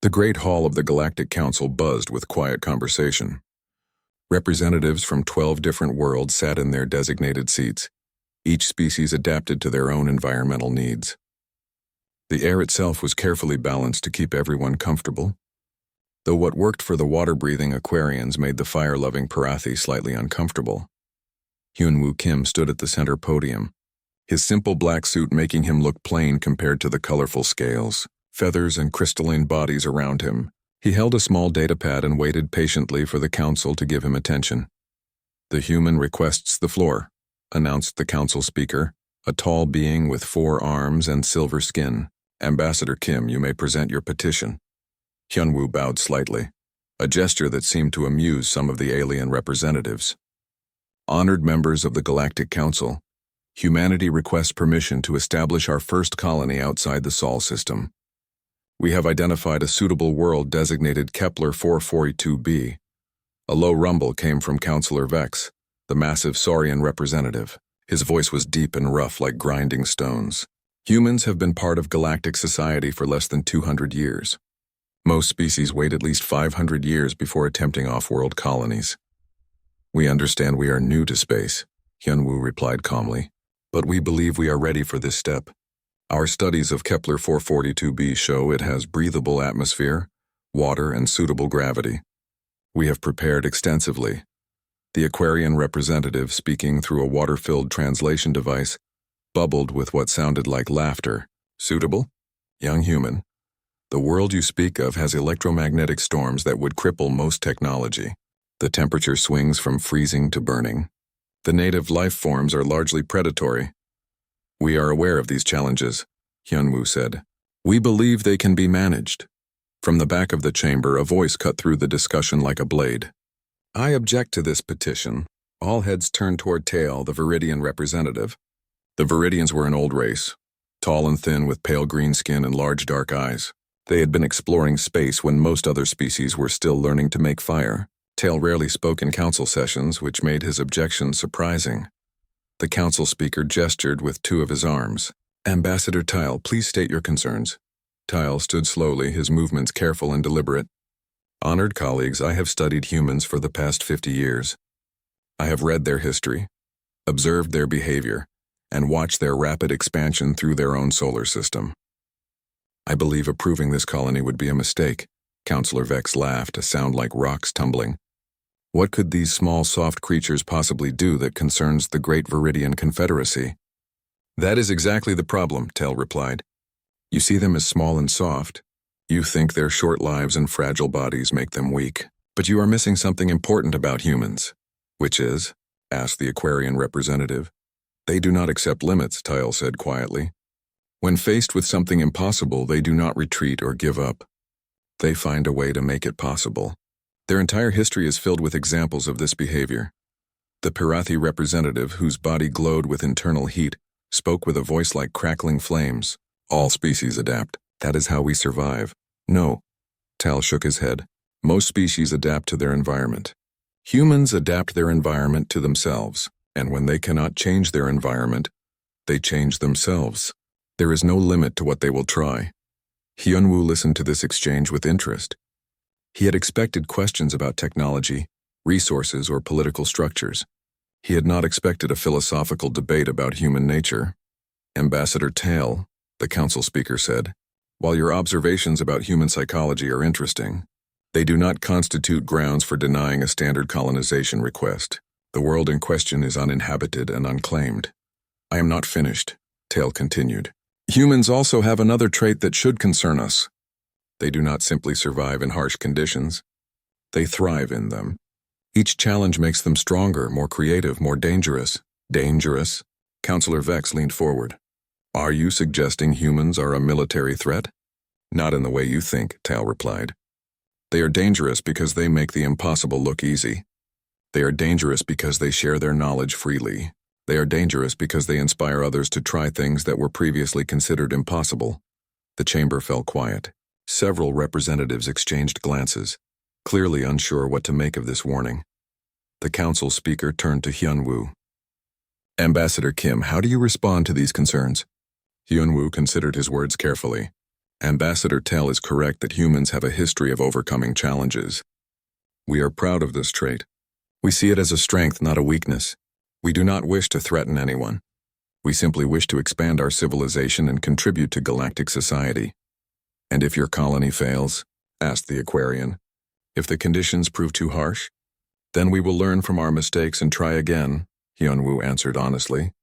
The great hall of the Galactic Council buzzed with quiet conversation. Representatives from 12 different worlds sat in their designated seats, each species adapted to their own environmental needs. The air itself was carefully balanced to keep everyone comfortable, though what worked for the water-breathing Aquarians made the fire-loving Parathi slightly uncomfortable. Hyunwoo Kim stood at the center podium, his simple black suit making him look plain compared to the colorful scales, feathers, and crystalline bodies around him. He held a small datapad and waited patiently for the council to give him attention. "The human requests the floor," announced the council speaker, a tall being with 4 arms and silver skin. "Ambassador Kim, you may present your petition." Hyunwoo bowed slightly, a gesture that seemed to amuse some of the alien representatives. "Honored members of the Galactic Council, humanity requests permission to establish our first colony outside the Sol system. We have identified a suitable world designated Kepler 442b. A low rumble came from Councillor Vex, the massive Saurian representative. His voice was deep and rough like grinding stones. "Humans have been part of galactic society for less than 200 years. Most species wait at least 500 years before attempting off-world colonies. We understand we are new to space," Hyunwoo replied calmly, "but we believe we are ready for this step. Our studies of Kepler 442b show it has breathable atmosphere, water, and suitable gravity. We have prepared extensively." The Aquarian representative, speaking through a water-filled translation device, bubbled with what sounded like laughter. "Suitable? Young human, the world you speak of has electromagnetic storms that would cripple most technology. The temperature swings from freezing to burning. The native life forms are largely predatory. We are aware of these challenges," Hyunwoo said. "We believe they can be managed." From the back of the chamber, a voice cut through the discussion like a blade. "I object to this petition." All heads turned toward Tael, the Viridian representative. The Viridians were an old race, tall and thin with pale green skin and large dark eyes. They had been exploring space when most other species were still learning to make fire. Tael rarely spoke in council sessions, which made his objections surprising. The council speaker gestured with 2 of his arms. "Ambassador Tael, please state your concerns." Tael stood slowly, his movements careful and deliberate. "Honored colleagues, I have studied humans for the past 50 years. I have read their history, observed their behavior, and watched their rapid expansion through their own solar system. I believe approving this colony would be a mistake." Councillor Vex laughed, a sound like rocks tumbling. "What could these small, soft creatures possibly do that concerns the Great Viridian Confederacy?" "That is exactly the problem," Tael replied. "You see them as small and soft. You think their short lives and fragile bodies make them weak. But you are missing something important about humans." "Which is?" asked the Aquarian representative. "They do not accept limits," Tael said quietly. "When faced with something impossible, they do not retreat or give up. They find a way to make it possible. Their entire history is filled with examples of this behavior." The Parathi representative, whose body glowed with internal heat, spoke with a voice like crackling flames. "All species adapt. That is how we survive." "No," Tael shook his head. "Most species adapt to their environment. Humans adapt their environment to themselves, and when they cannot change their environment, they change themselves. There is no limit to what they will try." Hyunwoo listened to this exchange with interest. He had expected questions about technology, resources, or political structures. He had not expected a philosophical debate about human nature. "Ambassador Tael," the council speaker said, "while your observations about human psychology are interesting, they do not constitute grounds for denying a standard colonization request. The world in question is uninhabited and unclaimed." "I am not finished," Tael continued. "Humans also have another trait that should concern us. They do not simply survive in harsh conditions. They thrive in them. Each challenge makes them stronger, more creative, more dangerous." "Dangerous?" Councillor Vex leaned forward. "Are you suggesting humans are a military threat?" "Not in the way you think," Tael replied. "They are dangerous because they make the impossible look easy. They are dangerous because they share their knowledge freely. They are dangerous because they inspire others to try things that were previously considered impossible." The chamber fell quiet. Several representatives exchanged glances, clearly unsure what to make of this warning. The council speaker turned to Hyunwoo. "Ambassador Kim, how do you respond to these concerns?" Hyunwoo considered his words carefully. Ambassador Tell is correct that humans have a history of overcoming challenges. We are proud of this trait. We see it as a strength, not a weakness. We do not wish to threaten anyone. We simply wish to expand our civilization and contribute to galactic society. And if your colony fails? Asked the Aquarian. If the conditions prove too harsh? Then we will learn from our mistakes and try again, Hyunwoo answered honestly.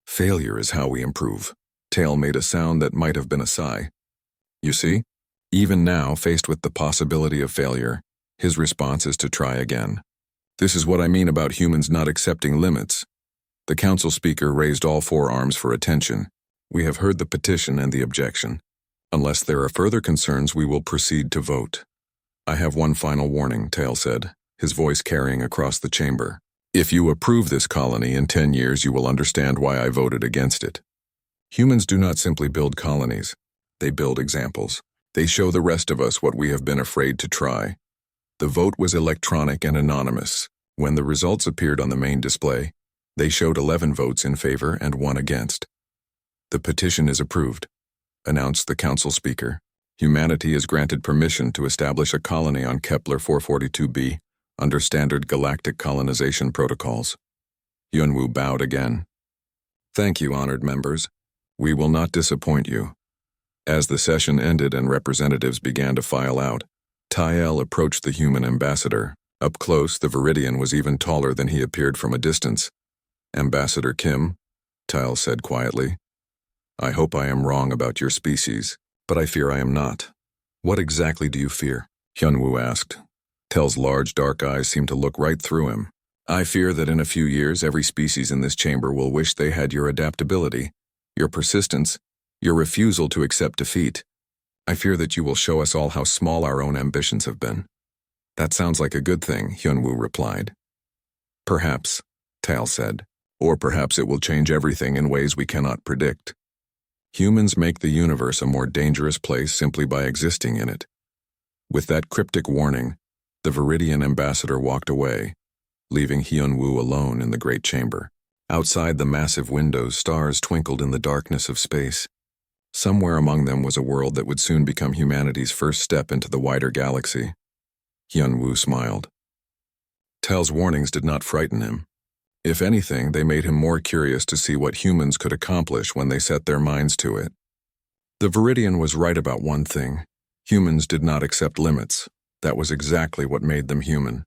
Failure is how we improve. Tail made a sound that might have been a sigh. You see, even now, faced with the possibility of failure, his response is to try again. This is what I mean about humans not accepting limits. The council speaker raised all four arms for attention. We have heard the petition and the objection. Unless there are further concerns, we will proceed to vote. I have one final warning, Tail said, his voice carrying across the chamber. If you approve this colony in 10 years, you will understand why I voted against it. Humans do not simply build colonies. They build examples. They show the rest of us what we have been afraid to try. The vote was electronic and anonymous. When the results appeared on the main display, they showed 11 votes in favor and 1 against. The petition is approved, announced the council speaker. Humanity is granted permission to establish a colony on Kepler 442b under standard galactic colonization protocols. Hyunwoo bowed again. Thank you, honored members. We will not disappoint you. As the session ended and representatives began to file out, Tael approached the human ambassador. Up close, the Viridian was even taller than he appeared from a distance. Ambassador Kim, Tael said quietly, I hope I am wrong about your species, but I fear I am not. What exactly do you fear? Hyunwoo asked. Tael's large dark eyes seemed to look right through him. I fear that in a few years every species in this chamber will wish they had your adaptability, your persistence, your refusal to accept defeat. I fear that you will show us all how small our own ambitions have been. That sounds like a good thing, Hyunwoo replied. Perhaps, Tael said, or perhaps it will change everything in ways we cannot predict. Humans make the universe a more dangerous place simply by existing in it. With that cryptic warning, the Viridian ambassador walked away, leaving Hyunwoo alone in the great chamber. Outside the massive windows, stars twinkled in the darkness of space. Somewhere among them was a world that would soon become humanity's first step into the wider galaxy. Hyunwoo smiled. Tael's warnings did not frighten him. If anything, they made him more curious to see what humans could accomplish when they set their minds to it. The Viridian was right about one thing. Humans did not accept limits. That was exactly what made them human.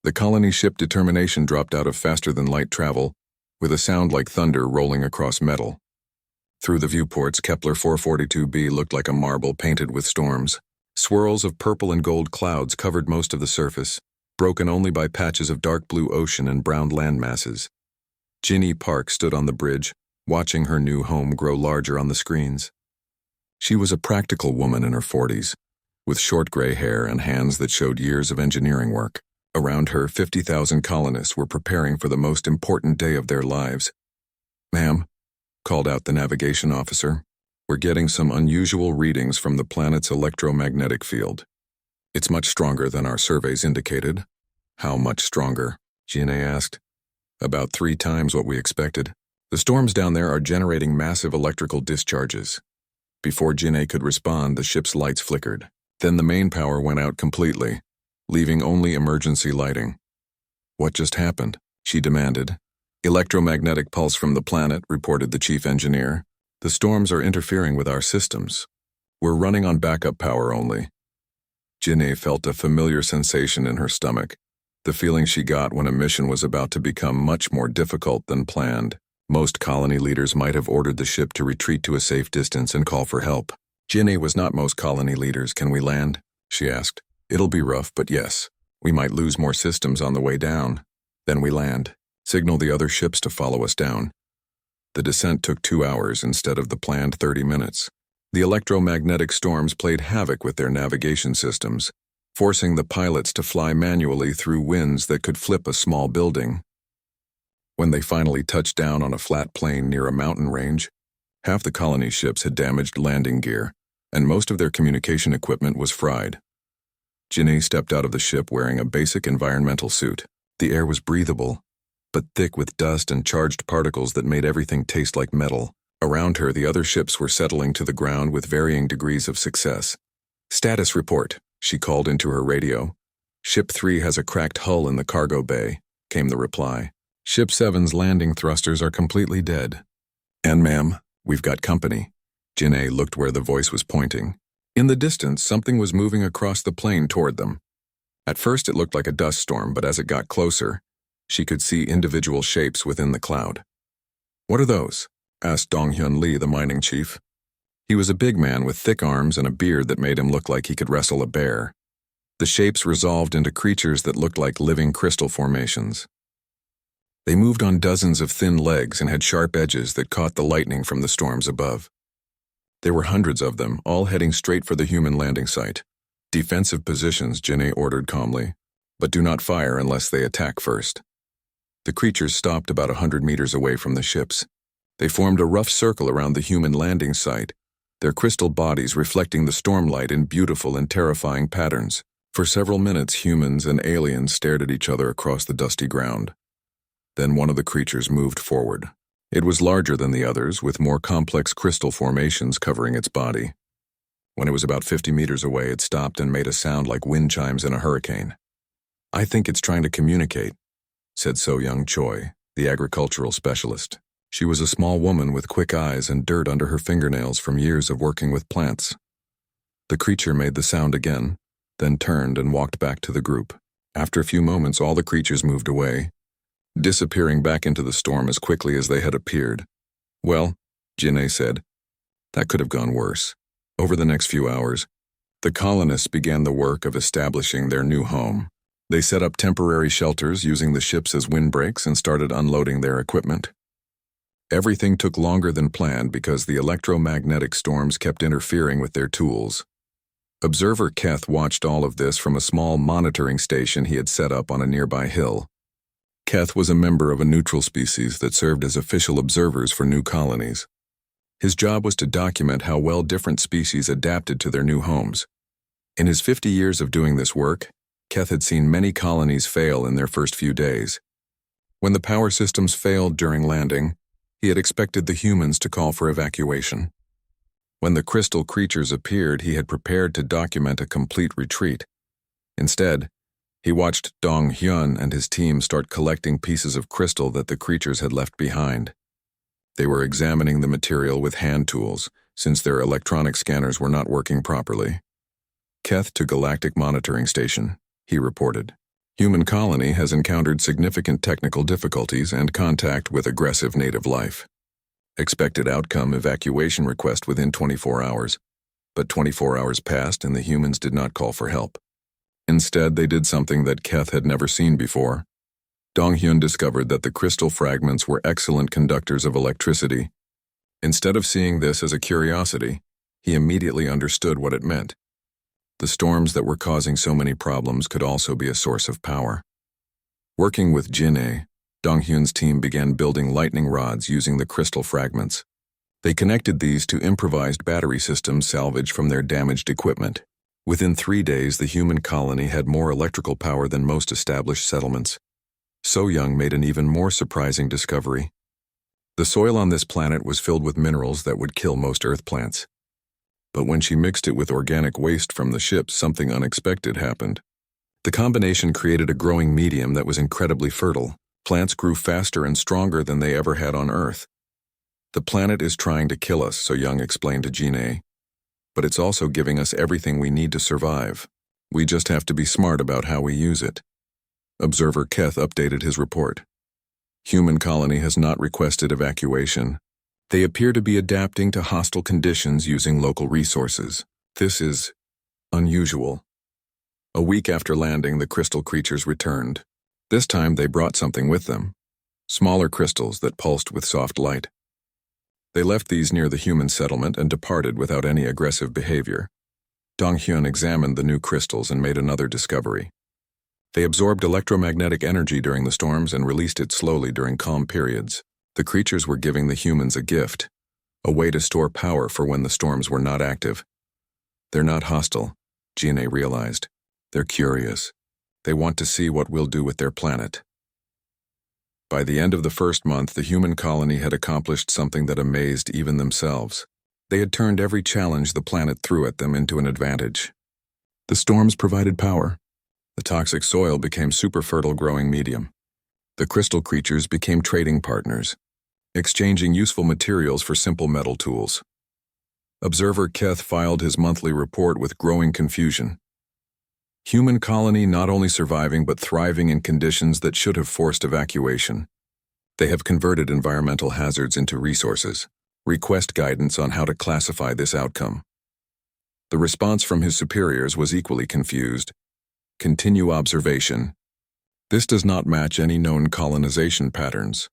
The colony ship Determination dropped out of faster-than-light travel, with a sound like thunder rolling across metal. Through the viewports, Kepler 442b looked like a marble painted with storms. Swirls of purple and gold clouds covered most of the surface, broken only by patches of dark blue ocean and brown land masses. Ginny Park stood on the bridge, watching her new home grow larger on the screens. She was a practical woman in her 40s, with short gray hair and hands that showed years of engineering work. Around her, 50,000 colonists were preparing for the most important day of their lives. Ma'am, called out the navigation officer, we're getting some unusual readings from the planet's electromagnetic field. It's much stronger than our surveys indicated. How much stronger? Gina asked. About 3 times what we expected. The storms down there are generating massive electrical discharges. Before Gina could respond, the ship's lights flickered. Then the main power went out completely, leaving only emergency lighting. What just happened? She demanded. Electromagnetic pulse from the planet, reported the chief engineer. The storms are interfering with our systems. We're running on backup power only. Ginny felt a familiar sensation in her stomach, the feeling she got when a mission was about to become much more difficult than planned. Most colony leaders might have ordered the ship to retreat to a safe distance and call for help. Ginny was not most colony leaders. Can we land? She asked. It'll be rough, but yes. We might lose more systems on the way down. Then we land. Signal the other ships to follow us down. The descent took 2 hours instead of the planned 30 minutes. The electromagnetic storms played havoc with their navigation systems, forcing the pilots to fly manually through winds that could flip a small building. When they finally touched down on a flat plain near a mountain range, half the colony ships had damaged landing gear, and most of their communication equipment was fried. Ginny stepped out of the ship wearing a basic environmental suit. The air was breathable, but thick with dust and charged particles that made everything taste like metal. Around her, the other ships were settling to the ground with varying degrees of success. "Status report," she called into her radio. "Ship 3 has a cracked hull in the cargo bay," came the reply. "Ship 7's landing thrusters are completely dead." "And ma'am, we've got company." Janae looked where the voice was pointing. In the distance, something was moving across the plain toward them. At first it looked like a dust storm, but as it got closer, she could see individual shapes within the cloud. "What are those?" asked Dong-Hyun Lee, the mining chief. He was a big man with thick arms and a beard that made him look like he could wrestle a bear. The shapes resolved into creatures that looked like living crystal formations. They moved on dozens of thin legs and had sharp edges that caught the lightning from the storms above. There were hundreds of them, all heading straight for the human landing site. "Defensive positions," Janae ordered calmly, "but do not fire unless they attack first." The creatures stopped about 100 meters away from the ships. They formed a rough circle around the human landing site, their crystal bodies reflecting the stormlight in beautiful and terrifying patterns. For several minutes, humans and aliens stared at each other across the dusty ground. Then one of the creatures moved forward. It was larger than the others, with more complex crystal formations covering its body. When it was about 50 meters away, it stopped and made a sound like wind chimes in a hurricane. "I think it's trying to communicate," said So-Young Choi, the agricultural specialist. She was a small woman with quick eyes and dirt under her fingernails from years of working with plants. The creature made the sound again, then turned and walked back to the group. After a few moments, all the creatures moved away, disappearing back into the storm as quickly as they had appeared. "Well," Janae said, "that could have gone worse." Over the next few hours, the colonists began the work of establishing their new home. They set up temporary shelters using the ships as windbreaks and started unloading their equipment. Everything took longer than planned because the electromagnetic storms kept interfering with their tools. Observer Keth watched all of this from a small monitoring station he had set up on a nearby hill. Keth was a member of a neutral species that served as official observers for new colonies. His job was to document how well different species adapted to their new homes. In his 50 years of doing this work, Keth had seen many colonies fail in their first few days. When the power systems failed during landing, he had expected the humans to call for evacuation. When the crystal creatures appeared, he had prepared to document a complete retreat. Instead, he watched Dong-Hyun and his team start collecting pieces of crystal that the creatures had left behind. They were examining the material with hand tools, since their electronic scanners were not working properly. "Keth to Galactic Monitoring Station," he reported. "Human colony has encountered significant technical difficulties and contact with aggressive native life. Expected outcome: evacuation request within 24 hours. But 24 hours passed and the humans did not call for help. Instead, they did something that Keth had never seen before. Dong-Hyun discovered that the crystal fragments were excellent conductors of electricity. Instead of seeing this as a curiosity, he immediately understood what it meant. The storms that were causing so many problems could also be a source of power. Working with Jin-A, Dong-Hyun's team began building lightning rods using the crystal fragments. They connected these to improvised battery systems salvaged from their damaged equipment. Within 3 days, the human colony had more electrical power than most established settlements. So-Young made an even more surprising discovery. The soil on this planet was filled with minerals that would kill most Earth plants. But when she mixed it with organic waste from the ships, something unexpected happened. The combination created a growing medium that was incredibly fertile. Plants grew faster and stronger than they ever had on Earth. "The planet is trying to kill us," So-Young explained to Jin-A. "But it's also giving us everything we need to survive. We just have to be smart about how we use it." Observer Keth updated his report. "Human colony has not requested evacuation. They appear to be adapting to hostile conditions using local resources. This is unusual." A week after landing, the crystal creatures returned. This time they brought something with them. Smaller crystals that pulsed with soft light. They left these near the human settlement and departed without any aggressive behavior. Dong-Hyun examined the new crystals and made another discovery. They absorbed electromagnetic energy during the storms and released it slowly during calm periods. The creatures were giving the humans a gift, a way to store power for when the storms were not active. "They're not hostile," Jin-A realized. "They're curious. They want to see what we'll do with their planet." By the end of the first month, the human colony had accomplished something that amazed even themselves. They had turned every challenge the planet threw at them into an advantage. The storms provided power. The toxic soil became super fertile growing medium. The crystal creatures became trading partners, exchanging useful materials for simple metal tools. Observer Keth filed his monthly report with growing confusion. Human colony not only surviving but thriving in conditions that should have forced evacuation. They have converted environmental hazards into resources. Request guidance on how to classify this outcome. The response from his superiors was equally confused. Continue observation. This does not match any known colonization patterns.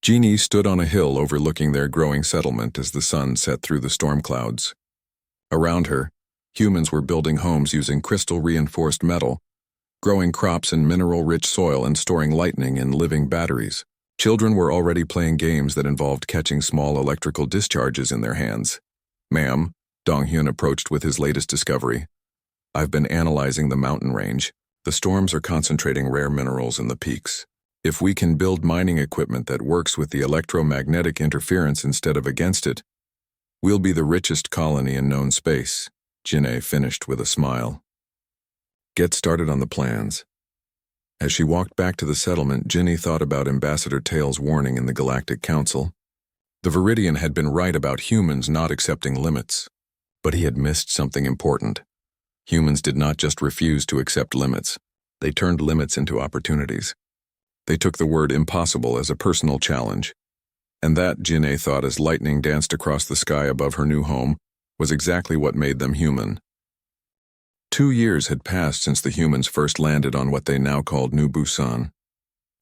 Jeannie stood on a hill overlooking their growing settlement as the sun set through the storm clouds. Around her, humans were building homes using crystal-reinforced metal, growing crops in mineral-rich soil and storing lightning in living batteries. Children were already playing games that involved catching small electrical discharges in their hands. "Ma'am," Dong-hyun approached with his latest discovery. "I've been analyzing the mountain range. The storms are concentrating rare minerals in the peaks. If we can build mining equipment that works with the electromagnetic interference instead of against it, we'll be the richest colony in known space," Jin'e finished with a smile. "Get started on the plans." As she walked back to the settlement, Jin'e thought about Ambassador Tail's warning in the Galactic Council. The Viridian had been right about humans not accepting limits, but he had missed something important. Humans did not just refuse to accept limits, they turned limits into opportunities. They took the word impossible as a personal challenge, and that, Jin'e thought as lightning danced across the sky above her new home, was exactly what made them human. 2 years had passed since the humans first landed on what they now called New Busan.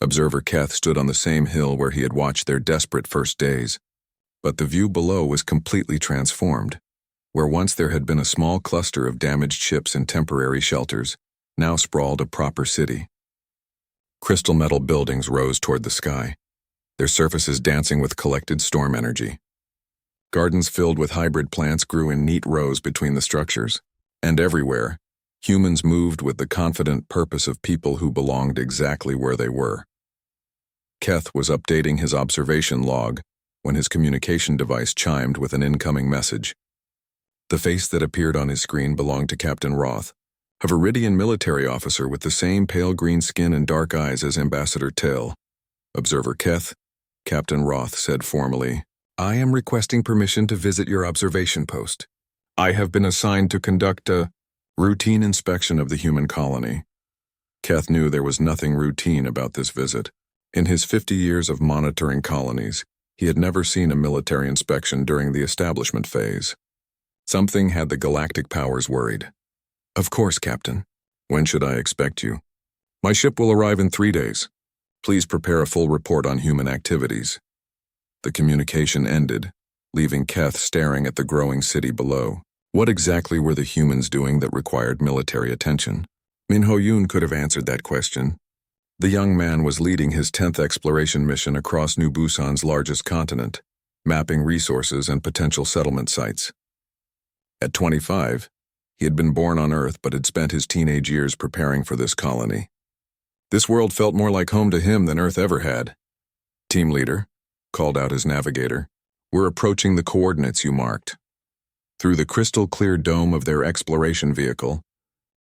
Observer Keth stood on the same hill where he had watched their desperate first days, but the view below was completely transformed. Where once there had been a small cluster of damaged ships and temporary shelters, now sprawled a proper city. Crystal metal buildings rose toward the sky, their surfaces dancing with collected storm energy. Gardens filled with hybrid plants grew in neat rows between the structures, and everywhere, humans moved with the confident purpose of people who belonged exactly where they were. Keth was updating his observation log when his communication device chimed with an incoming message. The face that appeared on his screen belonged to Captain Roth, a Viridian military officer with the same pale green skin and dark eyes as Ambassador Tail. "Observer Keth," Captain Roth said formally, "I am requesting permission to visit your observation post. I have been assigned to conduct a routine inspection of the human colony." Keth knew there was nothing routine about this visit. In his 50 years of monitoring colonies, he had never seen a military inspection during the establishment phase. Something had the galactic powers worried. "Of course, Captain. When should I expect you?" "My ship will arrive in 3 days. Please prepare a full report on human activities." The communication ended, leaving Keth staring at the growing city below. What exactly were the humans doing that required military attention? Min Ho-yoon could have answered that question. The young man was leading his 10th exploration mission across New Busan's largest continent, mapping resources and potential settlement sites. At 25, he had been born on Earth but had spent his teenage years preparing for this colony. This world felt more like home to him than Earth ever had. "Team leader," called out his navigator, "we're approaching the coordinates you marked." Through the crystal-clear dome of their exploration vehicle,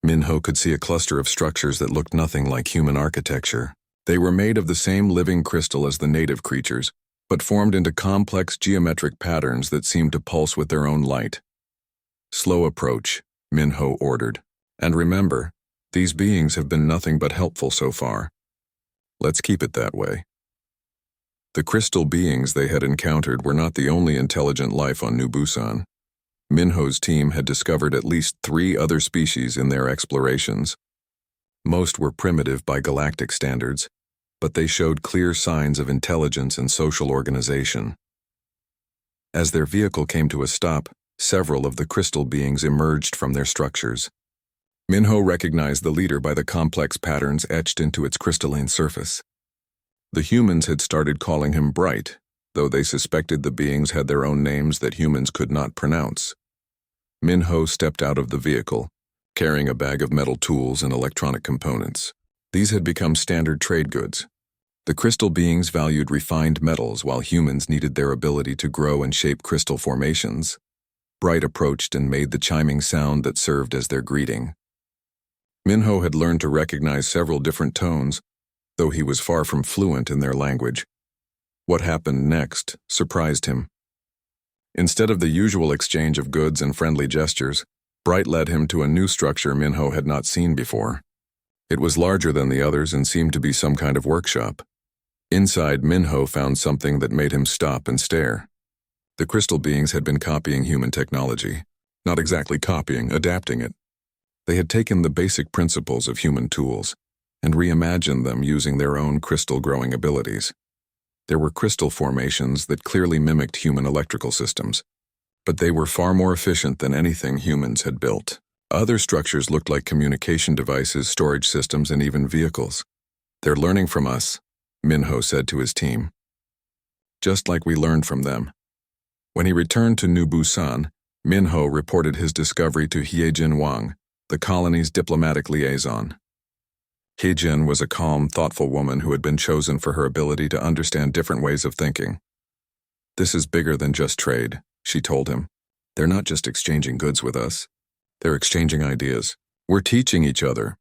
Min-ho could see a cluster of structures that looked nothing like human architecture. They were made of the same living crystal as the native creatures, but formed into complex geometric patterns that seemed to pulse with their own light. "Slow approach," Min-ho ordered. "And remember, these beings have been nothing but helpful so far. Let's keep it that way." The crystal beings they had encountered were not the only intelligent life on New Busan. Min-ho's team had discovered at least 3 other species in their explorations. Most were primitive by galactic standards, but they showed clear signs of intelligence and social organization. As their vehicle came to a stop, several of the crystal beings emerged from their structures. Min-ho recognized the leader by the complex patterns etched into its crystalline surface. The humans had started calling him Bright, though they suspected the beings had their own names that humans could not pronounce. Min-ho stepped out of the vehicle, carrying a bag of metal tools and electronic components. These had become standard trade goods. The crystal beings valued refined metals while humans needed their ability to grow and shape crystal formations. Bright approached and made the chiming sound that served as their greeting. Minho had learned to recognize several different tones, though he was far from fluent in their language. What happened next surprised him. Instead of the usual exchange of goods and friendly gestures, Bright led him to a new structure Minho had not seen before. It was larger than the others and seemed to be some kind of workshop. Inside, Minho found something that made him stop and stare. The crystal beings had been copying human technology. Not exactly copying, adapting it. They had taken the basic principles of human tools and reimagined them using their own crystal-growing abilities. There were crystal formations that clearly mimicked human electrical systems, but they were far more efficient than anything humans had built. Other structures looked like communication devices, storage systems, and even vehicles. "They're learning from us," Minho said to his team. "Just like we learned from them." When he returned to New Busan, Minho reported his discovery to Hiejin Wang, the colony's diplomatic liaison. Hiejin was a calm, thoughtful woman who had been chosen for her ability to understand different ways of thinking. "This is bigger than just trade," she told him. "They're not just exchanging goods with us. They're exchanging ideas. We're teaching each other."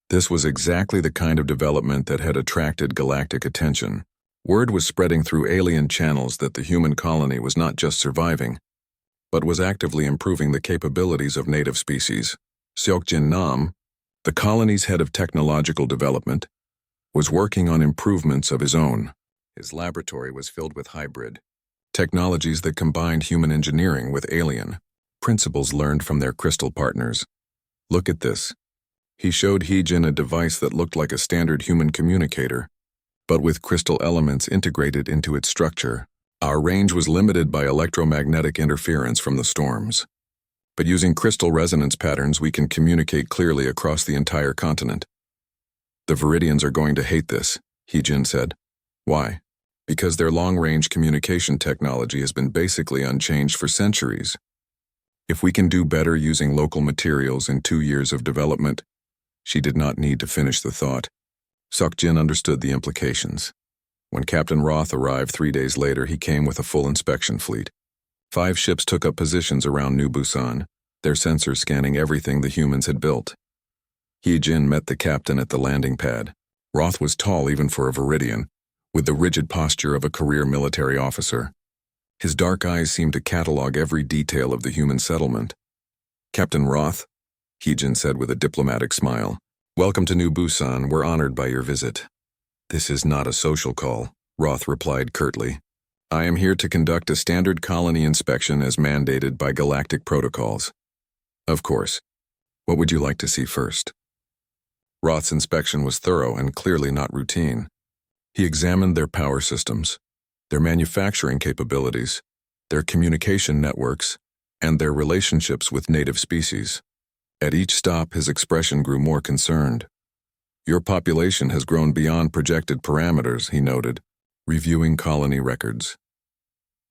This was exactly the kind of development that had attracted galactic attention. Word was spreading through alien channels that the human colony was not just surviving, but was actively improving the capabilities of native species. Seokjin Nam, the colony's head of technological development, was working on improvements of his own. His laboratory was filled with hybrid technologies that combined human engineering with alien principles learned from their crystal partners. "Look at this." He showed Heejin a device that looked like a standard human communicator, but with crystal elements integrated into its structure. "Our range was limited by electromagnetic interference from the storms. But using crystal resonance patterns, we can communicate clearly across the entire continent." "The Viridians are going to hate this," Heejin said. "Why?" "Because their long-range communication technology has been basically unchanged for centuries. If we can do better using local materials in 2 years of development—" She did not need to finish the thought. Seokjin understood the implications. When Captain Roth arrived 3 days later, he came with a full inspection fleet. 5 ships took up positions around New Busan, their sensors scanning everything the humans had built. Heejin met the captain at the landing pad. Roth was tall even for a Viridian, with the rigid posture of a career military officer. His dark eyes seemed to catalog every detail of the human settlement. "Captain Roth," Heejin said with a diplomatic smile, "welcome to New Busan. We're honored by your visit." "This is not a social call," Roth replied curtly. "I am here to conduct a standard colony inspection as mandated by galactic protocols." "Of course. What would you like to see first?" Roth's inspection was thorough and clearly not routine. He examined their power systems, their manufacturing capabilities, their communication networks, and their relationships with native species. At each stop, his expression grew more concerned. "Your population has grown beyond projected parameters," he noted, reviewing colony records.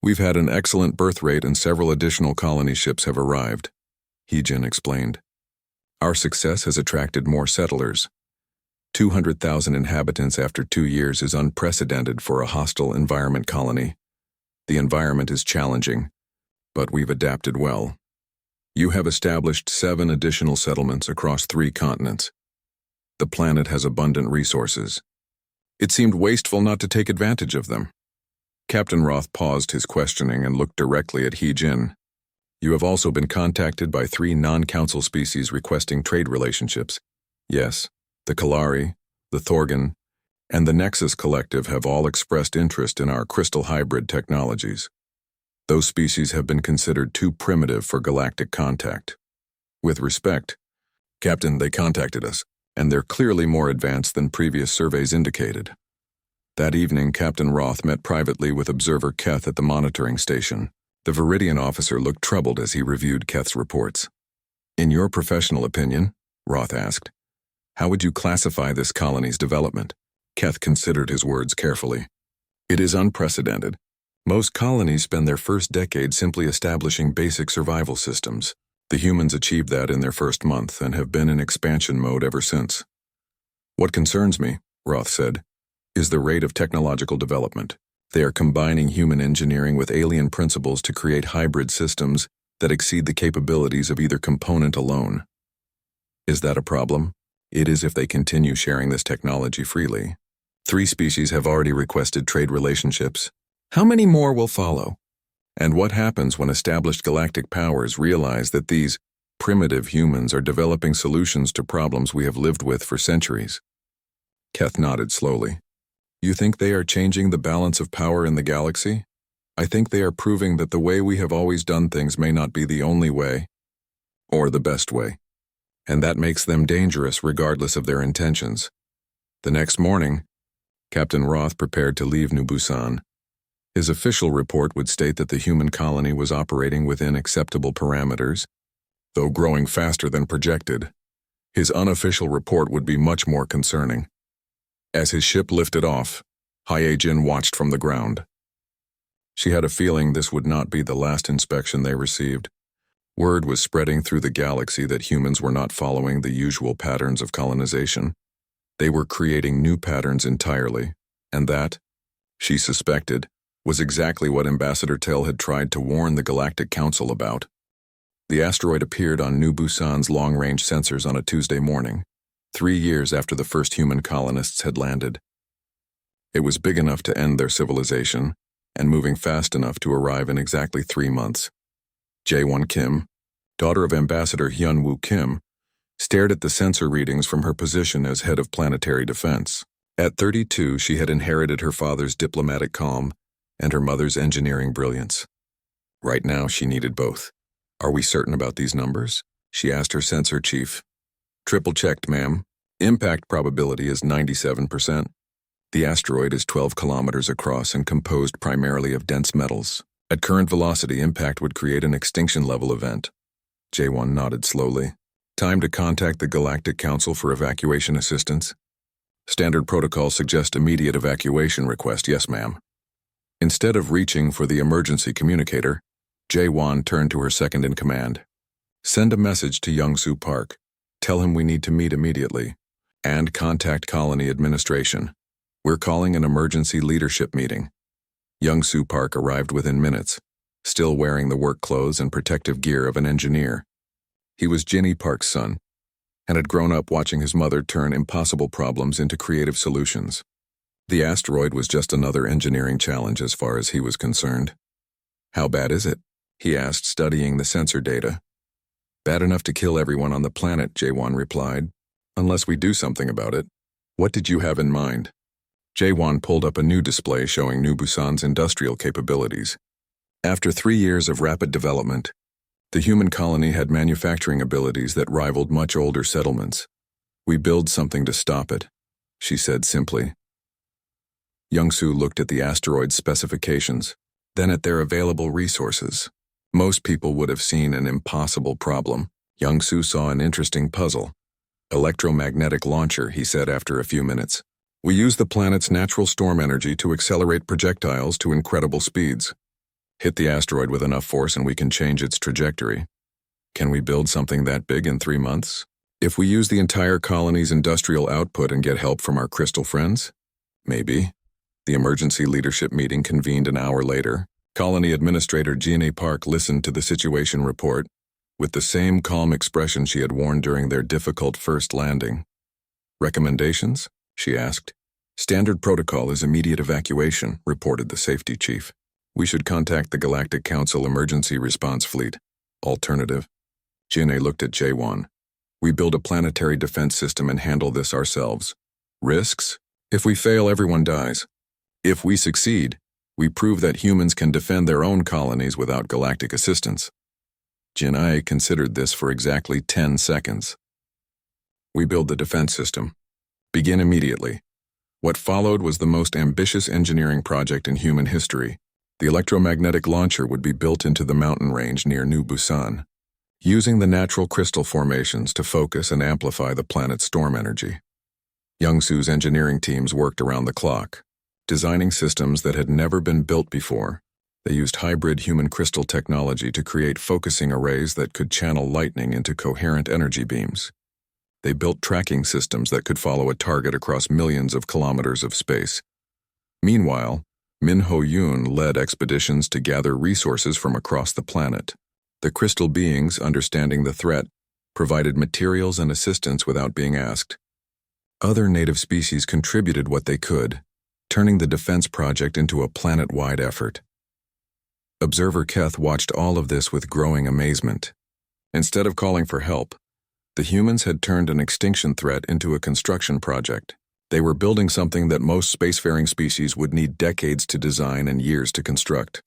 "We've had an excellent birth rate and several additional colony ships have arrived," Heejin explained. "Our success has attracted more settlers. 200,000 inhabitants after 2 years is unprecedented for a hostile environment colony. The environment is challenging, but we've adapted well. You have established 7 additional settlements across 3 continents. The planet has abundant resources. It seemed wasteful not to take advantage of them." Captain Roth paused his questioning and looked directly at Heejin. "You have also been contacted by 3 non-council species requesting trade relationships." "Yes. The Kalari, the Thorgan, and the Nexus Collective have all expressed interest in our crystal hybrid technologies. Those species have been considered too primitive for galactic contact. With respect, Captain, they contacted us, and they're clearly more advanced than previous surveys indicated." That evening, Captain Roth met privately with Observer Keth at the monitoring station. The Viridian officer looked troubled as he reviewed Keth's reports. "In your professional opinion," Roth asked, "how would you classify this colony's development?" Keth considered his words carefully. "It is unprecedented. Most colonies spend their first decade simply establishing basic survival systems. The humans achieved that in their first month and have been in expansion mode ever since." "What concerns me," Roth said, is the rate of technological development. They are combining human engineering with alien principles to create hybrid systems that exceed the capabilities of either component alone. Is that a problem? It is if they continue sharing this technology freely. 3 species have already requested trade relationships. How many more will follow? And what happens when established galactic powers realize that these primitive humans are developing solutions to problems we have lived with for centuries? Keth nodded slowly. You think they are changing the balance of power in the galaxy? I think they are proving that the way we have always done things may not be the only way, or the best way. And that makes them dangerous regardless of their intentions. The next morning, Captain Roth prepared to leave New Busan. His official report would state that the human colony was operating within acceptable parameters, though growing faster than projected. His unofficial report would be much more concerning. As his ship lifted off, Hyejin watched from the ground. She had a feeling this would not be the last inspection they received. Word was spreading through the galaxy that humans were not following the usual patterns of colonization. They were creating new patterns entirely, and that, she suspected, was exactly what Ambassador Tell had tried to warn the Galactic Council about. The asteroid appeared on New Busan's long-range sensors on a Tuesday morning, 3 years after the first human colonists had landed. It was big enough to end their civilization, and moving fast enough to arrive in exactly 3 months. Jae-won Kim, daughter of Ambassador Hyun-woo Kim, stared at the sensor readings from her position as head of planetary defense. At 32, she had inherited her father's diplomatic calm and her mother's engineering brilliance. Right now, she needed both. Are we certain about these numbers? She asked her sensor chief. Triple-checked, ma'am. Impact probability is 97%. The asteroid is 12 kilometers across and composed primarily of dense metals. At current velocity, impact would create an extinction-level event. Jae-won nodded slowly. Time to contact the Galactic Council for evacuation assistance. Standard protocol suggests immediate evacuation request, yes, ma'am. Instead of reaching for the emergency communicator, Jae-won turned to her second-in-command. Send a message to Young-Soo Park. Tell him we need to meet immediately. And contact Colony Administration. We're calling an emergency leadership meeting. Young-Soo Park arrived within minutes, still wearing the work clothes and protective gear of an engineer. He was Ginny Park's son, and had grown up watching his mother turn impossible problems into creative solutions. The asteroid was just another engineering challenge as far as he was concerned. How bad is it? He asked, studying the sensor data. Bad enough to kill everyone on the planet, Jae-won replied. Unless we do something about it. What did you have in mind? Jae-won pulled up a new display showing New Busan's industrial capabilities. After 3 years of rapid development, the human colony had manufacturing abilities that rivaled much older settlements. We build something to stop it, she said simply. Young-Soo looked at the asteroid's specifications, then at their available resources. Most people would have seen an impossible problem. Young-Soo saw an interesting puzzle. Electromagnetic launcher, he said after a few minutes. We use the planet's natural storm energy to accelerate projectiles to incredible speeds. Hit the asteroid with enough force and we can change its trajectory. Can we build something that big in 3 months? If we use the entire colony's industrial output and get help from our crystal friends? Maybe. The emergency leadership meeting convened an hour later. Colony Administrator Ginny Park listened to the situation report with the same calm expression she had worn during their difficult first landing. Recommendations? She asked. Standard protocol is immediate evacuation, reported the safety chief. We should contact the Galactic Council Emergency Response Fleet. Alternative. Ginny looked at Jae-won. We build a planetary defense system and handle this ourselves. Risks? If we fail, everyone dies. If we succeed, we prove that humans can defend their own colonies without galactic assistance. Jinai considered this for exactly 10 seconds. We build the defense system. Begin immediately. What followed was the most ambitious engineering project in human history. The electromagnetic launcher would be built into the mountain range near New Busan, using the natural crystal formations to focus and amplify the planet's storm energy. Young-Soo's engineering teams worked around the clock, designing systems that had never been built before. They used hybrid human crystal technology to create focusing arrays that could channel lightning into coherent energy beams. They built tracking systems that could follow a target across millions of kilometers of space. Meanwhile, Min Ho-yoon led expeditions to gather resources from across the planet. The crystal beings, understanding the threat, provided materials and assistance without being asked. Other native species contributed what they could, turning the defense project into a planet-wide effort. Observer Keth watched all of this with growing amazement. Instead of calling for help, the humans had turned an extinction threat into a construction project. They were building something that most spacefaring species would need decades to design and years to construct.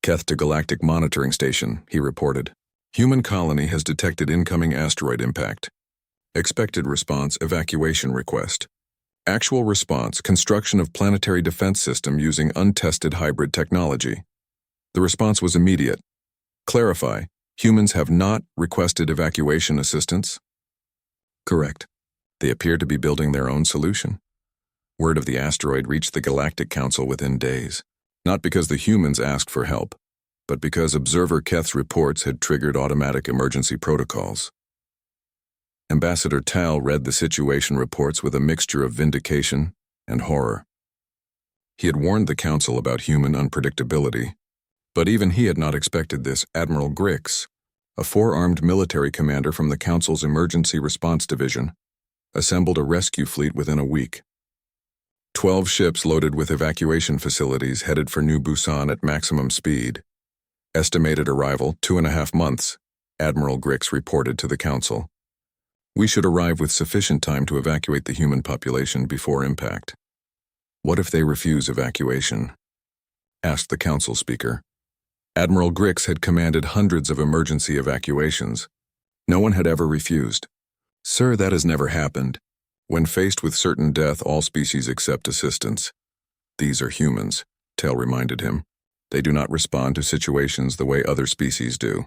Keth to Galactic Monitoring Station, he reported. Human colony has detected incoming asteroid impact. Expected response, evacuation request. Actual response, construction of planetary defense system using untested hybrid technology. The response was immediate. Clarify, humans have not requested evacuation assistance? Correct. They appear to be building their own solution. Word of the asteroid reached the Galactic Council within days, not because the humans asked for help, but because Observer Keth's reports had triggered automatic emergency protocols. Ambassador Tal read the situation reports with a mixture of vindication and horror. He had warned the Council about human unpredictability, but even he had not expected this. Admiral Grix, a four-armed military commander from the Council's Emergency Response Division, assembled a rescue fleet within a week. 12 ships loaded with evacuation facilities headed for New Busan at maximum speed. Estimated arrival 2.5 months, Admiral Grix reported to the Council. We should arrive with sufficient time to evacuate the human population before impact. What if they refuse evacuation? Asked the Council speaker. Admiral Grix had commanded hundreds of emergency evacuations. No one had ever refused. Sir, that has never happened. When faced with certain death, all species accept assistance. These are humans, Tal reminded him. They do not respond to situations the way other species do.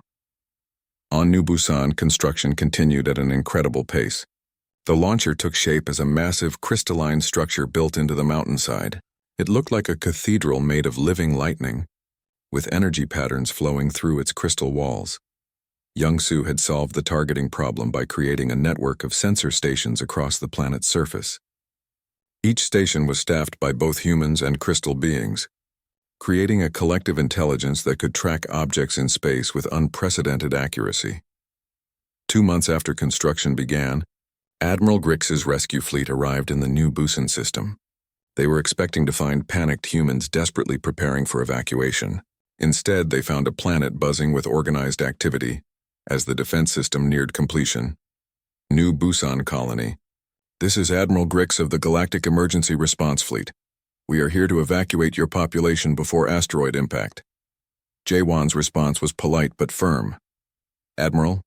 On New Busan, construction continued at an incredible pace. The launcher took shape as a massive crystalline structure built into the mountainside. It looked like a cathedral made of living lightning, with energy patterns flowing through its crystal walls. Young-Soo had solved the targeting problem by creating a network of sensor stations across the planet's surface. Each station was staffed by both humans and crystal beings, creating a collective intelligence that could track objects in space with unprecedented accuracy. 2 months after construction began, Admiral Grix's rescue fleet arrived in the New Busan system. They were expecting to find panicked humans desperately preparing for evacuation. Instead, they found a planet buzzing with organized activity as the defense system neared completion. New Busan Colony. This is Admiral Grix of the Galactic Emergency Response Fleet. We are here to evacuate your population before asteroid impact. Jaewon's response was polite but firm. Admiral,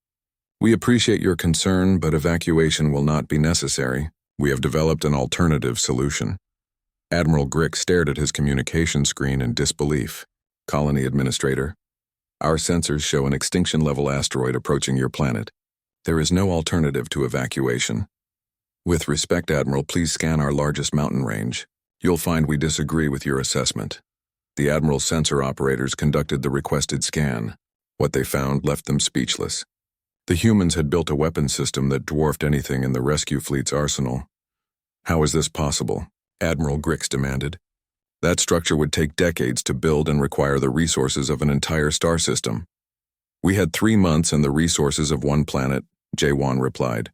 we appreciate your concern, but evacuation will not be necessary. We have developed an alternative solution. Admiral Grix stared at his communication screen in disbelief. Colony Administrator, our sensors show an extinction-level asteroid approaching your planet. There is no alternative to evacuation. With respect, Admiral, please scan our largest mountain range. You'll find we disagree with your assessment. The Admiral's sensor operators conducted the requested scan. What they found left them speechless. The humans had built a weapon system that dwarfed anything in the rescue fleet's arsenal. How is this possible? Admiral Grix demanded. That structure would take decades to build and require the resources of an entire star system. We had 3 months and the resources of one planet, Jaewon replied.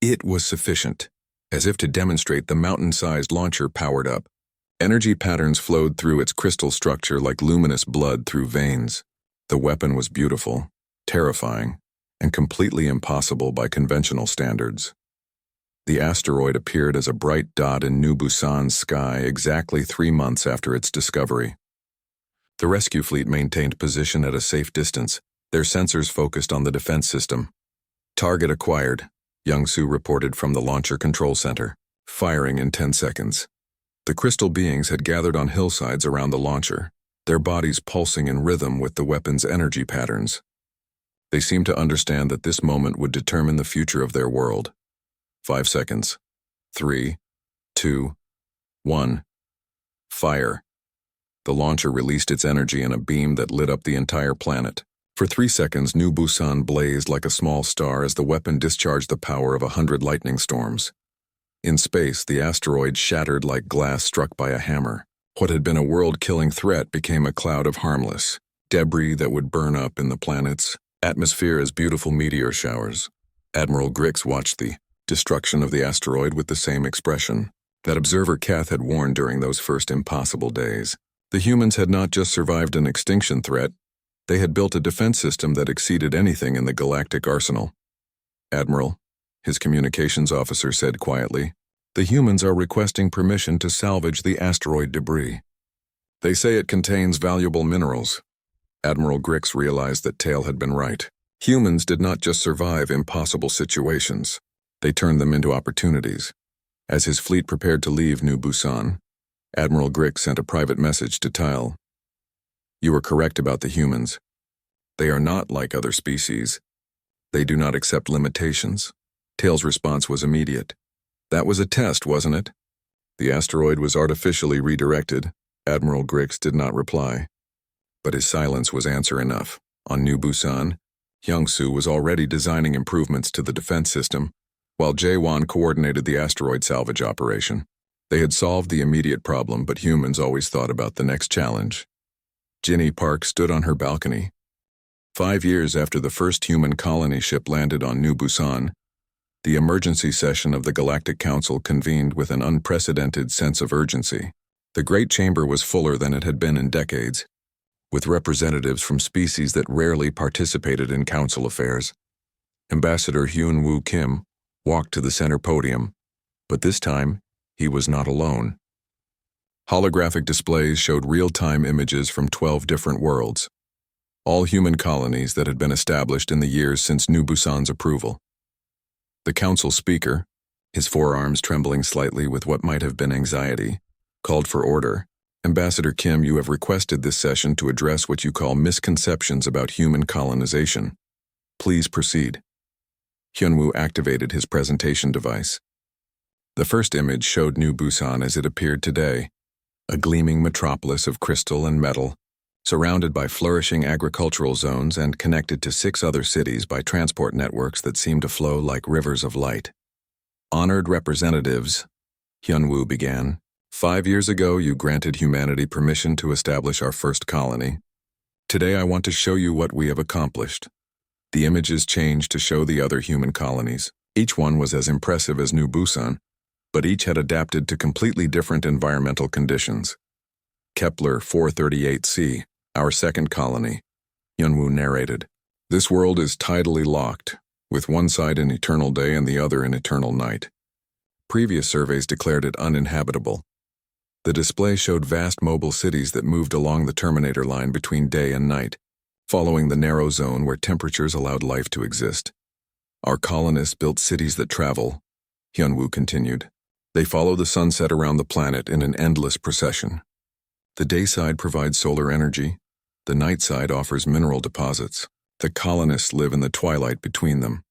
It was sufficient. As if to demonstrate, the mountain-sized launcher powered up. Energy patterns flowed through its crystal structure like luminous blood through veins. The weapon was beautiful, terrifying, and completely impossible by conventional standards. The asteroid appeared as a bright dot in New Busan's sky exactly 3 months after its discovery. The rescue fleet maintained position at a safe distance, their sensors focused on the defense system. Target acquired, Young-Soo reported from the Launcher Control Center, firing in 10 seconds. The crystal beings had gathered on hillsides around the launcher, their bodies pulsing in rhythm with the weapon's energy patterns. They seemed to understand that this moment would determine the future of their world. 5 seconds. 3, 2, 1. Fire. The launcher released its energy in a beam that lit up the entire planet. For 3 seconds, New Busan blazed like a small star as the weapon discharged the power of 100 lightning storms. In space, the asteroid shattered like glass struck by a hammer. What had been a world-killing threat became a cloud of harmless debris that would burn up in the planet's atmosphere as beautiful meteor showers. Admiral Grix watched the destruction of the asteroid with the same expression that observer Kath had worn during those first impossible days. The humans had not just survived an extinction threat, they had built a defense system that exceeded anything in the galactic arsenal. "Admiral," his communications officer said quietly, "the humans are requesting permission to salvage the asteroid debris. They say it contains valuable minerals." Admiral Grix realized that Tail had been right. Humans did not just survive impossible situations, they turned them into opportunities. As his fleet prepared to leave New Busan, Admiral Grix sent a private message to Tail. "You were correct about the humans. They are not like other species. They do not accept limitations." Tail's response was immediate. "That was a test, wasn't it?" The asteroid was artificially redirected. Admiral Grix did not reply. But his silence was answer enough. On New Busan, Hyung-soo was already designing improvements to the defense system, while Jae-won coordinated the asteroid salvage operation. They had solved the immediate problem, but humans always thought about the next challenge. Ginny Park stood on her balcony. 5 years after the first human colony ship landed on New Busan, the emergency session of the Galactic Council convened with an unprecedented sense of urgency. The Great Chamber was fuller than it had been in decades, with representatives from species that rarely participated in council affairs. Ambassador Hyun-woo Kim walked to the center podium, but this time, he was not alone. Holographic displays showed real-time images from 12 different worlds, all human colonies that had been established in the years since New Busan's approval. The council speaker, his forearms trembling slightly with what might have been anxiety, called for order. "Ambassador Kim, you have requested this session to address what you call misconceptions about human colonization. Please proceed." Hyun-woo activated his presentation device. The first image showed New Busan as it appeared today, a gleaming metropolis of crystal and metal, surrounded by flourishing agricultural zones and connected to 6 other cities by transport networks that seemed to flow like rivers of light. "Honored representatives," Hyun-woo began, "5 years ago you granted humanity permission to establish our first colony. Today I want to show you what we have accomplished." The images changed to show the other human colonies. Each one was as impressive as New Busan, but each had adapted to completely different environmental conditions. "Kepler 438c, our second colony," Hyun-woo narrated. "This world is tidally locked, with one side in eternal day and the other in eternal night. Previous surveys declared it uninhabitable." The display showed vast mobile cities that moved along the terminator line between day and night, following the narrow zone where temperatures allowed life to exist. "Our colonists built cities that travel," Hyun-woo continued. "They follow the sunset around the planet in an endless procession. The day side provides solar energy, the night side offers mineral deposits. The colonists live in the twilight between them."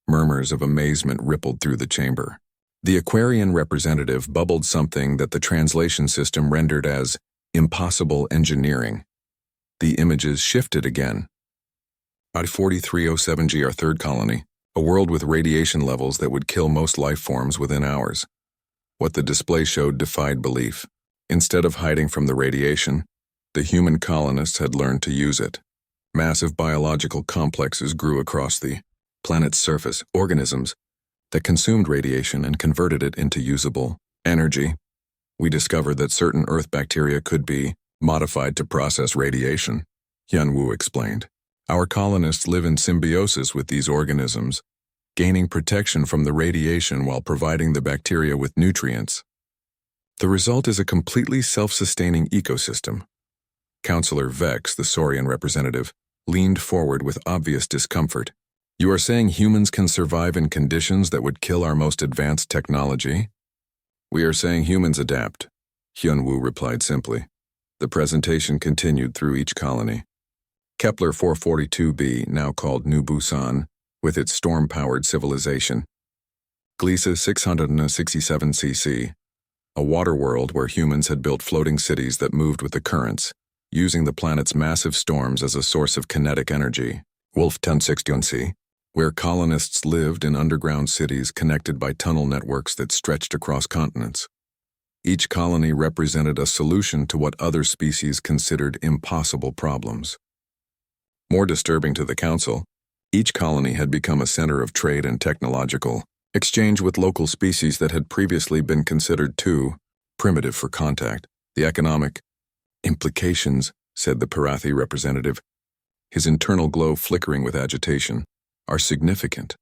Murmurs of amazement rippled through the chamber. The Aquarian representative bubbled something that the translation system rendered as impossible engineering. The images shifted again. "4307G, our third colony, a world with radiation levels that would kill most life forms within hours." What the display showed defied belief. Instead of hiding from the radiation, the human colonists had learned to use it. Massive biological complexes grew across the planet's surface, organisms that consumed radiation and converted it into usable energy. "We discovered that certain Earth bacteria could be modified to process radiation," Hyun-woo explained. "Our colonists live in symbiosis with these organisms, gaining protection from the radiation while providing the bacteria with nutrients. The result is a completely self-sustaining ecosystem." Councillor Vex, the Saurian representative, leaned forward with obvious discomfort. "You are saying humans can survive in conditions that would kill our most advanced technology?" "We are saying humans adapt," Hyun-woo replied simply. The presentation continued through each colony. Kepler 442b, now called New Busan, with its storm-powered civilization. Gliese 667cc, a water world where humans had built floating cities that moved with the currents. using the planet's massive storms as a source of kinetic energy. Wolf 1061c, where colonists lived in underground cities connected by tunnel networks that stretched across continents. Each colony represented a solution to what other species considered impossible problems. More disturbing to the Council, each colony had become a center of trade and technological exchange with local species that had previously been considered too primitive for contact. The economic implications, said the Parathi representative, his internal glow flickering with agitation, are significant.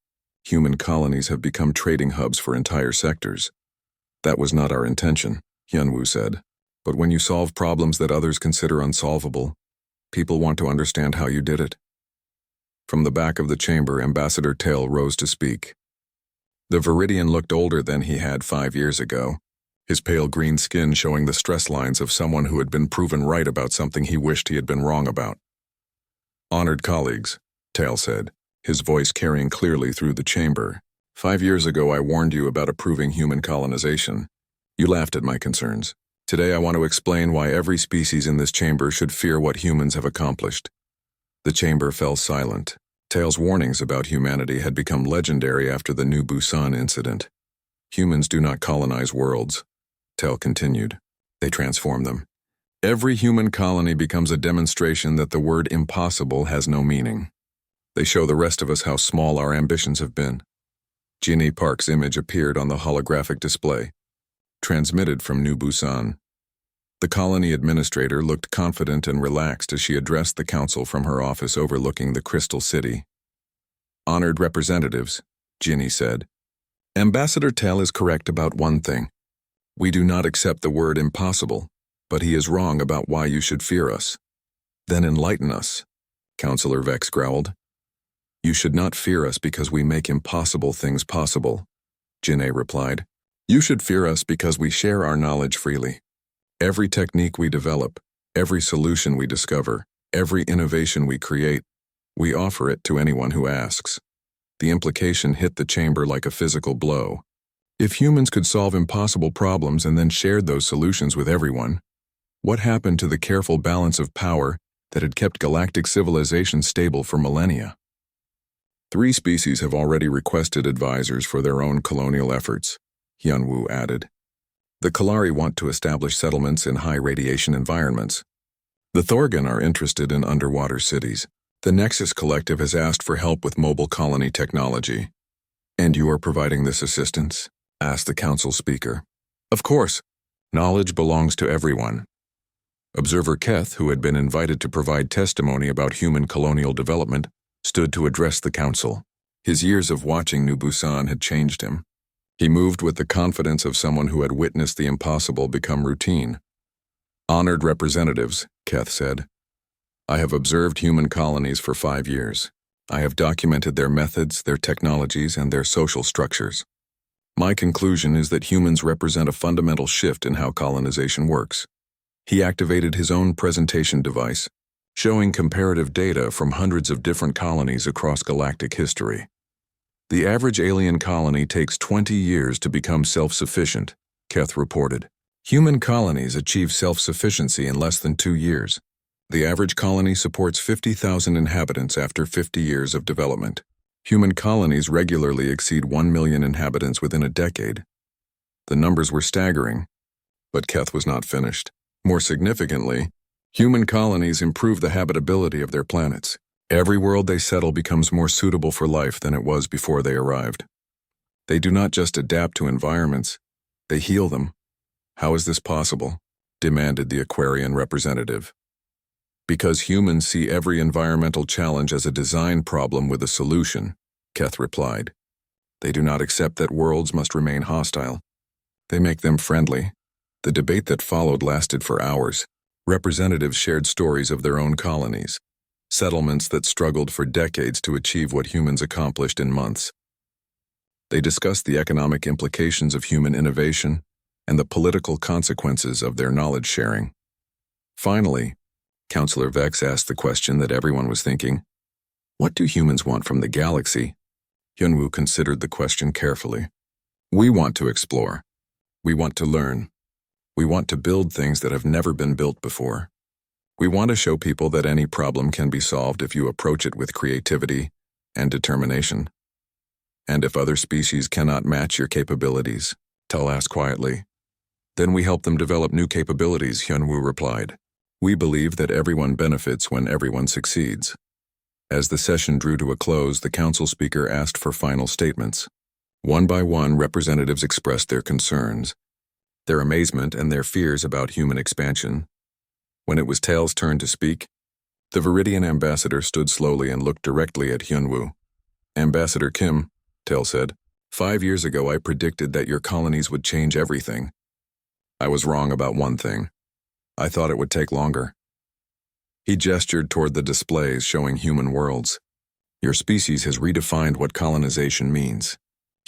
Human colonies have become trading hubs for entire sectors. That was not our intention, Hyunwoo said. But when you solve problems that others consider unsolvable, people want to understand how you did it. From the back of the chamber, Ambassador Tail rose to speak. The Viridian looked older than he had 5 years ago, his pale green skin showing the stress lines of someone who had been proven right about something he wished he had been wrong about. Honored colleagues, Tail said, his voice carrying clearly through the chamber. 5 years ago I warned you about approving human colonization. You laughed at my concerns. Today I want to explain why every species in this chamber should fear what humans have accomplished. The chamber fell silent. Tail's warnings about humanity had become legendary after the New Busan incident. Humans do not colonize worlds, Tail continued. They transform them. Every human colony becomes a demonstration that the word impossible has no meaning. They show the rest of us how small our ambitions have been. Ginny Park's image appeared on the holographic display, transmitted from New Busan. The colony administrator looked confident and relaxed as she addressed the council from her office overlooking the Crystal City. Honored representatives, Ginny said, Ambassador Tail is correct about one thing. We do not accept the word impossible, but he is wrong about why you should fear us. Then enlighten us, Councillor Vex growled. You should not fear us because we make impossible things possible, Jin'e replied. You should fear us because we share our knowledge freely. Every technique we develop, every solution we discover, every innovation we create, we offer it to anyone who asks. The implication hit the chamber like a physical blow. If humans could solve impossible problems and then shared those solutions with everyone, what happened to the careful balance of power that had kept galactic civilization stable for millennia? 3 species have already requested advisors for their own colonial efforts, Hyunwoo added. The Kalari want to establish settlements in high-radiation environments. The Thorgan are interested in underwater cities. The Nexus Collective has asked for help with mobile colony technology. And you are providing this assistance? Asked the council speaker. Of course. Knowledge belongs to everyone. Observer Keth, who had been invited to provide testimony about human colonial development, stood to address the council. His years of watching New Busan had changed him. He moved with the confidence of someone who had witnessed the impossible become routine. Honored representatives, Keth said. I have observed human colonies for 5 years. I have documented their methods, their technologies, and their social structures. My conclusion is that humans represent a fundamental shift in how colonization works. He activated his own presentation device, showing comparative data from hundreds of different colonies across galactic history. The average alien colony takes 20 years to become self-sufficient, Keth reported. Human colonies achieve self-sufficiency in less than 2 years. The average colony supports 50,000 inhabitants after 50 years of development. Human colonies regularly exceed 1 million inhabitants within a decade. The numbers were staggering, but Keth was not finished. More significantly, human colonies improve the habitability of their planets. Every world they settle becomes more suitable for life than it was before they arrived. They do not just adapt to environments, they heal them. How is this possible? Demanded the Aquarian representative. Because humans see every environmental challenge as a design problem with a solution, Keth replied. They do not accept that worlds must remain hostile. They make them friendly. The debate that followed lasted for hours. Representatives shared stories of their own colonies, settlements that struggled for decades to achieve what humans accomplished in months. They discussed the economic implications of human innovation and the political consequences of their knowledge sharing. Finally, Councillor Vex asked the question that everyone was thinking. What do humans want from the galaxy? Hyunwoo considered the question carefully. We want to explore. We want to learn. We want to build things that have never been built before. We want to show people that any problem can be solved if you approach it with creativity and determination. And if other species cannot match your capabilities, Tel asked quietly. Then we help them develop new capabilities, Hyunwoo replied. We believe that everyone benefits when everyone succeeds. As the session drew to a close, the council speaker asked for final statements. One by one, representatives expressed their concerns, their amazement and their fears about human expansion. When it was Tail's turn to speak, the Viridian ambassador stood slowly and looked directly at Hyunwoo. Ambassador Kim, Tail said, 5 years ago I predicted that your colonies would change everything. I was wrong about one thing. I thought it would take longer. He gestured toward the displays showing human worlds. Your species has redefined what colonization means.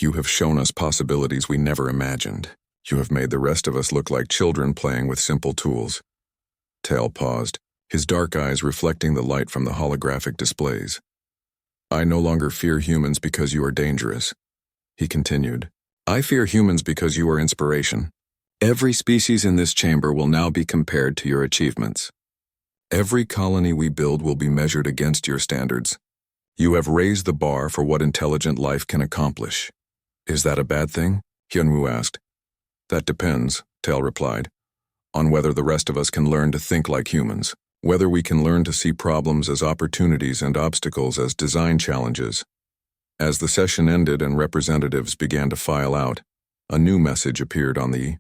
You have shown us possibilities we never imagined. You have made the rest of us look like children playing with simple tools. Tail paused, his dark eyes reflecting the light from the holographic displays. I no longer fear humans because you are dangerous. He continued. I fear humans because you are inspiration. Every species in this chamber will now be compared to your achievements. Every colony we build will be measured against your standards. You have raised the bar for what intelligent life can accomplish. Is that a bad thing? Hyunwoo asked. That depends, Tail replied, on whether the rest of us can learn to think like humans, whether we can learn to see problems as opportunities and obstacles as design challenges. As the session ended and representatives began to file out, a new message appeared on the